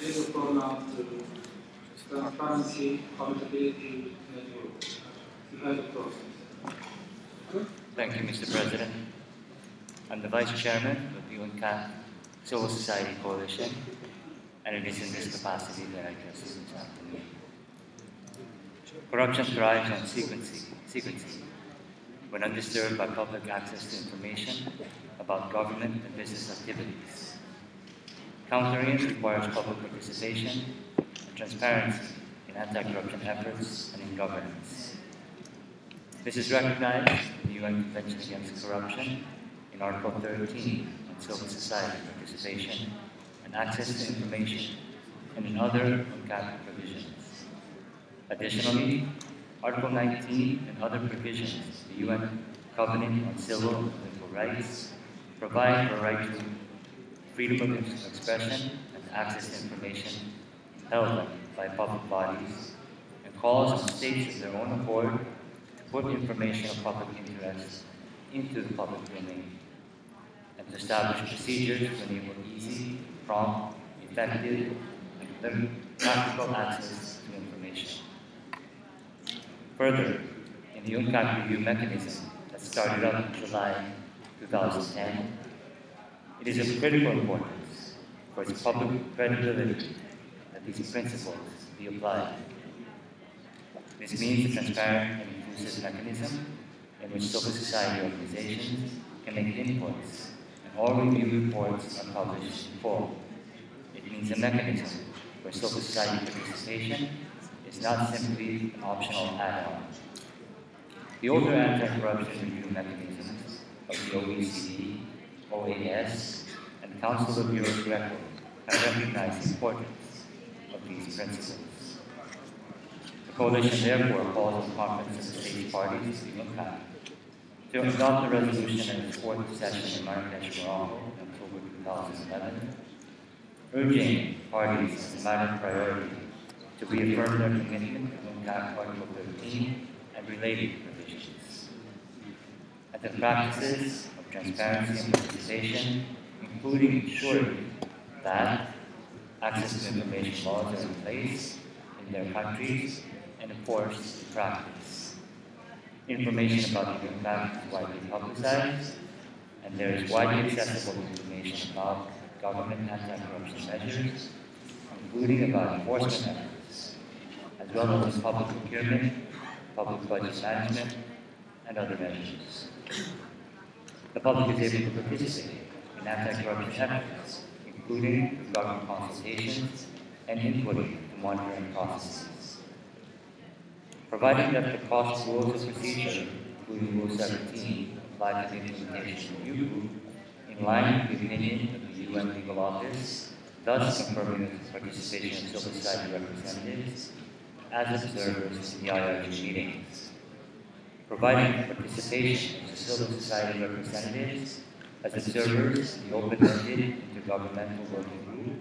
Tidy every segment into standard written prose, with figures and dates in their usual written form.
This is program to transparency, accountability, network. You have the process. Thank you, Mr. President. I'm the Vice Chairman of the UNCAC Civil Society Coalition, and it is in this capacity that I address this afternoon. Corruption thrives on secrecy when undisturbed by public access to information about government and business activities. Countering it requires public participation and transparency in anti-corruption efforts and in governance. This is recognized in the UN Convention Against Corruption in Article 13 on civil society participation and access to information, and in other UNCAC provisions. Additionally, Article 19 and other provisions of the UN Covenant on Civil and Political Rights provide for a right to freedom of expression and access to information held by public bodies, and calls on states of their own accord to put information of public interest into the public domain, and to establish procedures to enable easy, prompt, effective, and practical access to information. Further, in the UNCAC review mechanism that started up in July 2010, it is of critical importance for its public credibility that these principles be applied. This means a transparent and inclusive mechanism in which civil society organizations can make inputs and all review reports are published in full. It means a mechanism where civil society participation is not simply an optional add-on. The older anti-corruption review mechanisms of the OECD, OAS, and Council of Europe record have recognized the importance of these principles. The Coalition therefore calls on the Conference of the States Parties, the UNCAC, to adopt a resolution at its fourth session in Marrakesh, Morocco, in October 2011, urging parties as a matter of priority to reaffirm their commitment to UNCAC Article 13 and related provisions, and the practices of transparency and participation, including ensuring that access to information laws are in place in their countries and enforced in practice. Information about the UNCAC is widely publicized, and there is widely accessible information about government anti-corruption measures, including about enforcement efforts, as well as public procurement, public budget management, and other measures. The public is able to participate in anti-corruption efforts, including government consultations and inputting to monitoring processes. Providing that the COSP rules of procedure, including Rule 17, apply to the implementation review group, in line with the opinion of the UN Legal Office, thus confirming the participation of civil society representatives as observers in the IRG meetings. Providing participation of civil society representatives as observers in the open-ended intergovernmental working group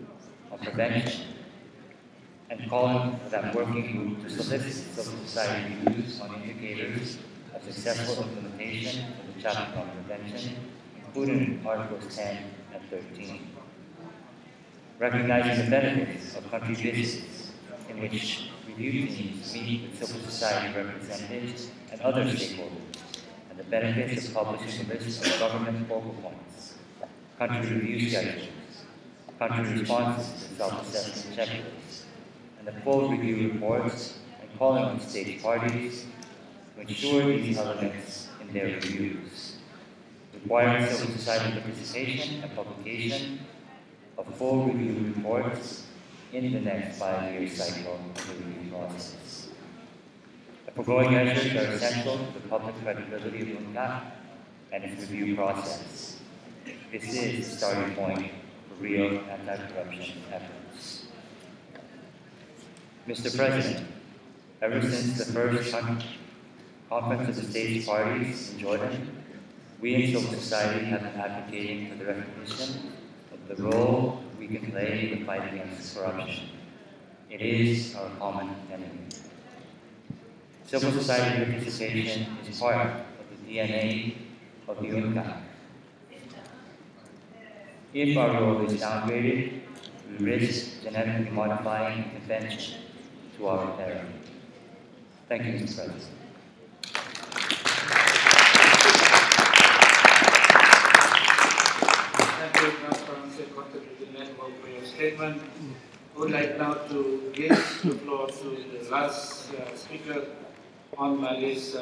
on prevention, and calling for that working group to solicit civil society views on indicators of successful implementation of the chapter on prevention, including Articles 10 and 13. Recognizing the benefits of country visits in which review teams meet with civil society representatives and other stakeholders, and the benefits of publishing a list of government focal points, country review schedules, country responses to self-assessment checklists, and the full review reports, and calling on state parties to ensure these elements in their reviews, requiring civil society participation and publication of full review reports in the next 5-year cycle of the review process. The foregoing measures are essential to the public credibility of UNCAC and its review process. This is the starting point for real anti-corruption efforts. Mr. President, ever since the first Conference of the States Parties in Jordan, we in civil society have been advocating for the recognition of the role we can play in the fight against corruption. It is our common enemy. Civil society participation is part of the DNA of the UNCAC. If our role is downgraded, will risk genetically modifying intervention to our area. Thank you, Mr. President. Thank you, Contributing Network, for your statement. I would like now to give the floor to the last speaker on my list,